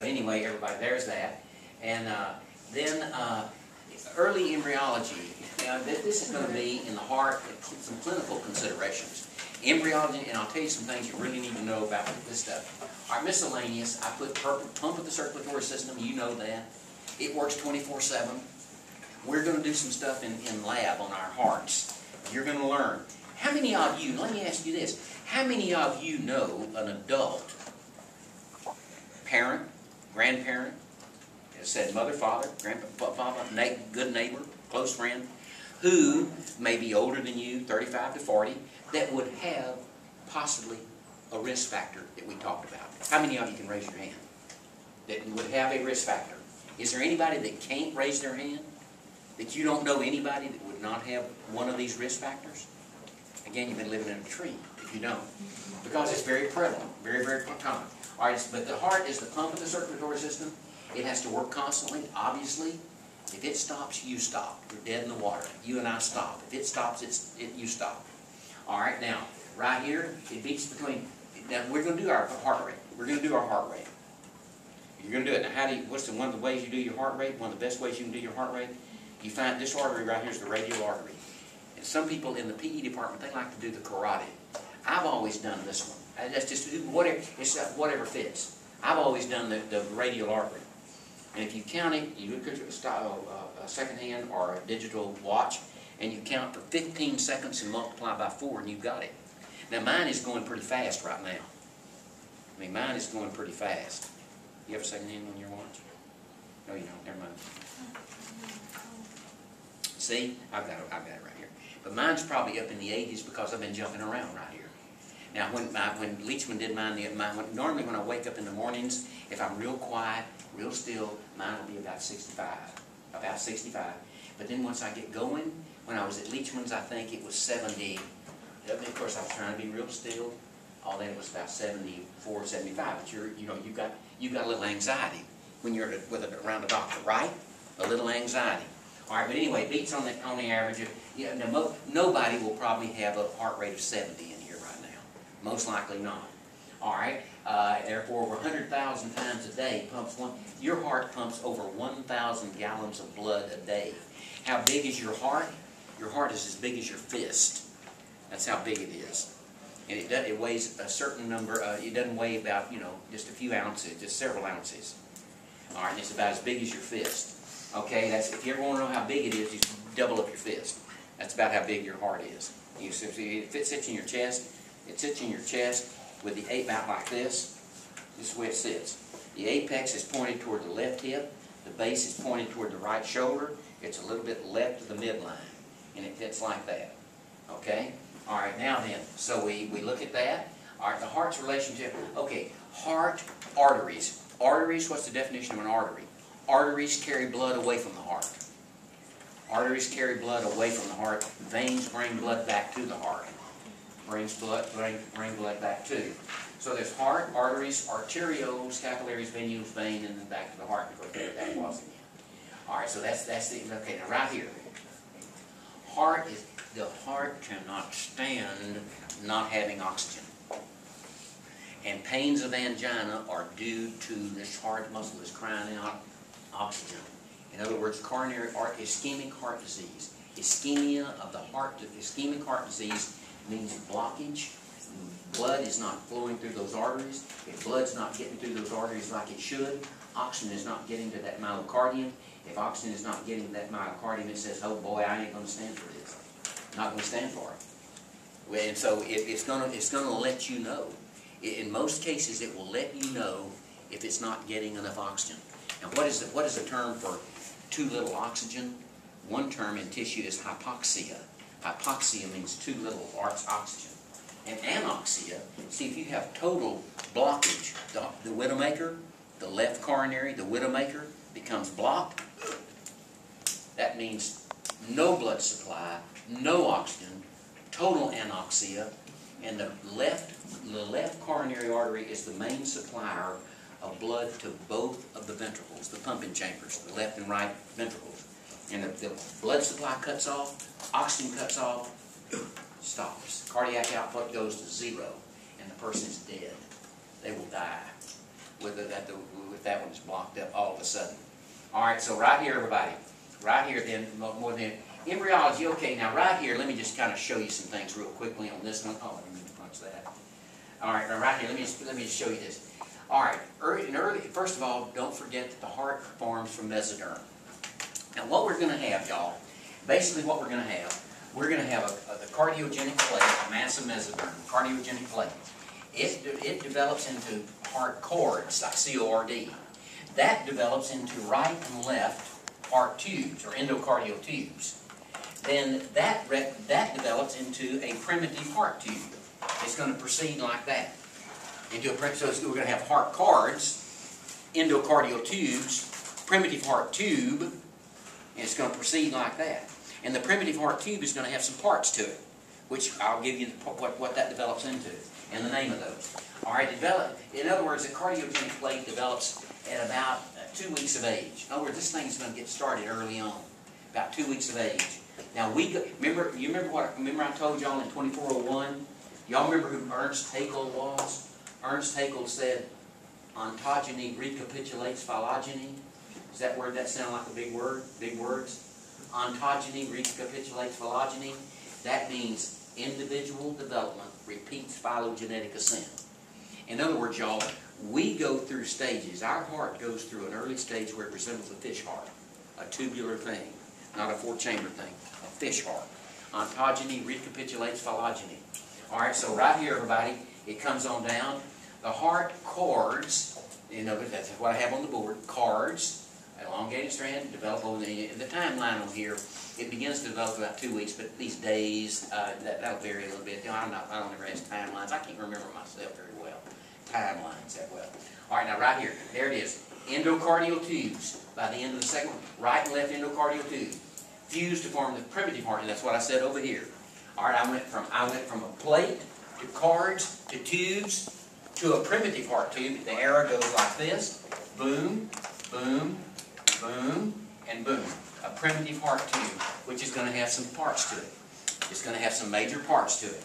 Anyway, everybody, there's that. And then early embryology. Now, this is going to be in the heart, some clinical considerations. Embryology, and I'll tell you some things you really need to know about this stuff. All right, miscellaneous, I put pump of the circulatory system, you know that. It works 24/7. We're going to do some stuff in lab on our hearts. You're going to learn. How many of you, let me ask you this, how many of you know an adult, parent, grandparent, as said mother, father, grandfather, good neighbor, close friend, who may be older than you, 35 to 40, that would have possibly a risk factor that we talked about? How many of you can raise your hand that would have a risk factor? Is there anybody that can't raise their hand? That you don't know anybody that would not have one of these risk factors? Again, you've been living in a tree if you don't. Because it's very prevalent, very, very common. All right, but the heart is the pump of the circulatory system. It has to work constantly, obviously. If it stops, you stop. You're dead in the water. You and I stop. If it stops, you stop. All right, now, right here, it beats between... Now, we're going to do our heart rate. We're going to do our heart rate. You're going to do it. Now, what's one of the ways you do your heart rate? One of the best ways you can do your heart rate? You find this artery right here is the radial artery. And some people in the PE department, they like to do the carotid. I've always done this one. That's just whatever, it's whatever fits. I've always done the radial artery. And if you count it, you look at a second hand or a digital watch, and you count for 15 seconds and multiply by 4, and you've got it. Now, mine is going pretty fast right now. I mean, mine is going pretty fast. You have a second hand on your watch? No, you don't. Never mind. See? I've got it right here. But mine's probably up in the 80s because I've been jumping around right here. Now, when Leachman did mine, normally when I wake up in the mornings, if I'm real quiet, real still, mine will be about 65. About 65. But then once I get going, when I was at Leachman's, I think it was 70. Of course, I was trying to be real still. All that was about 74, 75. But you got a little anxiety when you're around a doctor, right? A little anxiety. All right, but anyway, beats on the average. Nobody will probably have a heart rate of 70 in here right now. Most likely not. All right. Therefore, over 100,000 times a day your heart pumps over 1,000 gallons of blood a day. How big is your heart? Your heart is as big as your fist. That's how big it is. And it weighs a certain number. It doesn't weigh about, just a few ounces, just several ounces. All right, and it's about as big as your fist. Okay, if you ever want to know how big it is, you double up your fist. That's about how big your heart is. If it sits in your chest, it sits in your chest with the about like this. This is where it sits. The apex is pointed toward the left hip. The base is pointed toward the right shoulder. It's a little bit left of the midline. And it fits like that. Okay? All right, now then, so we look at that. All right, the heart's relationship. Okay, heart, arteries. Arteries, what's the definition of an artery? Arteries carry blood away from the heart. Arteries carry blood away from the heart. Veins bring blood back to the heart. Bring blood back to. So there's heart, arteries, arterioles, capillaries, venules, vein, and then back to the heart because there that was again. All right, so that's the okay. Now right here, the heart cannot stand not having oxygen. And pains of angina are due to this heart muscle is crying out oxygen. In other words, ischemic heart disease. Ischemia of the heart, ischemic heart disease means blockage. Blood is not flowing through those arteries. If blood's not getting through those arteries like it should, oxygen is not getting to that myocardium. If oxygen is not getting to that myocardium, it says, oh boy, I ain't going to stand for this. Not going to stand for it. And so it's going to let you know. In most cases, it will let you know if it's not getting enough oxygen. Now, what is the term for too little oxygen? One term in tissue is hypoxia. Hypoxia means too little oxygen. And anoxia, see, if you have total blockage, the widowmaker, the left coronary, the widowmaker becomes blocked. That means no blood supply, no oxygen, total anoxia, and the left coronary artery is the main supplier of blood to both of the ventricles, the pumping chambers, the left and right ventricles. And the blood supply cuts off, oxygen cuts off, stops. Cardiac output goes to 0, and the person is dead. They will die. Whether if that one is blocked up all of a sudden. All right, so right here, everybody. Right here, then, more than embryology. Okay, now right here, let me just kind of show you some things real quickly on this one. Oh, let me punch that. All right, now right here, let me just show you this. All right, first of all, don't forget that the heart forms from mesoderm. Now, what we're going to have, y'all, basically what we're going to have the cardiogenic plate, a massive mesoderm, cardiogenic plate. It develops into heart cords, like C-O-R-D. That develops into right and left heart tubes, or endocardial tubes. Then that develops into a primitive heart tube. It's going to proceed like that. So we're going to have heart cords, endocardial tubes, primitive heart tube, and it's going to proceed like that. And the primitive heart tube is going to have some parts to it, which I'll give you what that develops into, and the name of those. All right, in other words, the cardiogenic plate develops at about 2 weeks of age. In other words, this thing is going to get started early on, about 2 weeks of age. Now remember I told y'all in 2401. Y'all remember who Ernst Haeckel was? Ernst Haeckel said, "Ontogeny recapitulates phylogeny." Does that word sound like a big word? Big words? Ontogeny recapitulates phylogeny. That means individual development repeats phylogenetic ascent. In other words, y'all, we go through stages. Our heart goes through an early stage where it resembles a fish heart, a tubular thing, not a four-chamber thing, a fish heart. Ontogeny recapitulates phylogeny. All right, so right here, everybody, it comes on down. The heart cords, that's what I have on the board, cords, elongated strand, develop over the timeline on here. It begins to develop about 2 weeks, but these days, that'll vary a little bit. I don't ever have timelines. I can't remember myself very well. Timelines that well. All right, now right here, there it is. Endocardial tubes. By the end of the second one, right and left endocardial tube. Fused to form the primitive heart, and that's what I said over here. All right, I went from a plate to cords to tubes to a primitive heart tube. The arrow goes like this. Boom, boom, boom, and boom. A primitive heart tube, which is going to have some parts to it. It's going to have some major parts to it.